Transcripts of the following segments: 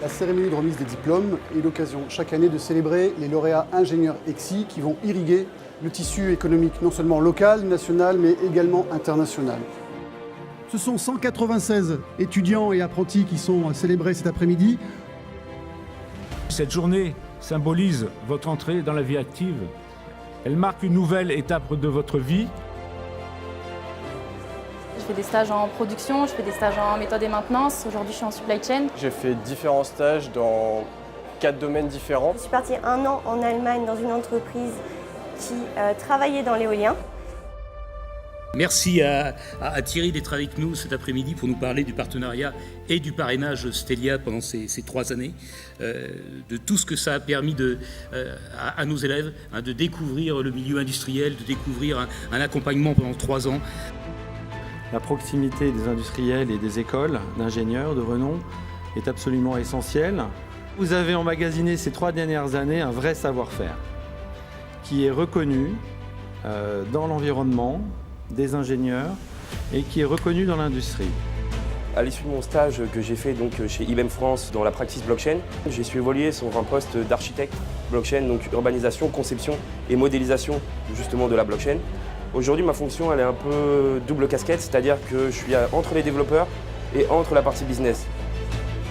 La cérémonie de remise des diplômes est l'occasion chaque année de célébrer les lauréats ingénieurs EXI qui vont irriguer le tissu économique non seulement local, national, mais également international. Ce sont 196 étudiants et apprentis qui sont célébrés cet après-midi. Cette journée symbolise votre entrée dans la vie active. Elle marque une nouvelle étape de votre vie. Je fais des stages en production, je fais des stages en méthode et maintenance. Aujourd'hui, je suis en supply chain. J'ai fait différents stages dans 4 domaines différents. Je suis partie 1 an en Allemagne dans une entreprise qui travaillait dans l'éolien. Merci à Thierry d'être avec nous cet après-midi pour nous parler du partenariat et du parrainage Stelia pendant ces 3 années, de tout ce que ça a permis à nos élèves de découvrir le milieu industriel, de découvrir un accompagnement pendant 3 ans. La proximité des industriels et des écoles d'ingénieurs de renom est absolument essentielle. Vous avez emmagasiné ces 3 dernières années un vrai savoir-faire qui est reconnu dans l'environnement des ingénieurs et qui est reconnu dans l'industrie. À l'issue de mon stage que j'ai fait donc chez IBM France dans la practice blockchain, j'ai su évoluer sur un poste d'architecte blockchain, donc urbanisation, conception et modélisation justement de la blockchain. Aujourd'hui, ma fonction elle est un peu double casquette, c'est-à-dire que je suis entre les développeurs et entre la partie business.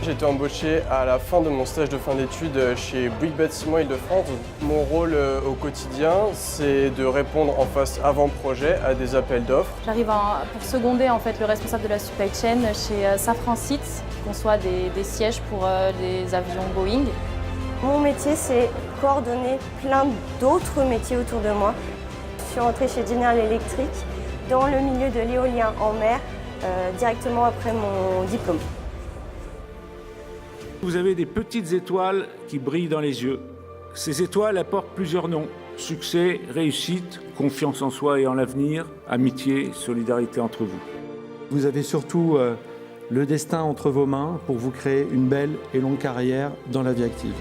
J'ai été embauché à la fin de mon stage de fin d'études chez Bouygues Bâtiment Île-de-France. Mon rôle au quotidien, c'est de répondre en phase avant-projet à des appels d'offres. J'arrive pour seconder en fait, le responsable de la supply chain chez Safran Seats, qui conçoit des sièges pour les avions Boeing. Mon métier, c'est coordonner plein d'autres métiers autour de moi. Je suis rentrée chez General Electric dans le milieu de l'éolien en mer directement après mon diplôme. Vous avez des petites étoiles qui brillent dans les yeux. Ces étoiles apportent plusieurs noms. Succès, réussite, confiance en soi et en l'avenir, amitié, solidarité entre vous. Vous avez surtout le destin entre vos mains pour vous créer une belle et longue carrière dans la vie active.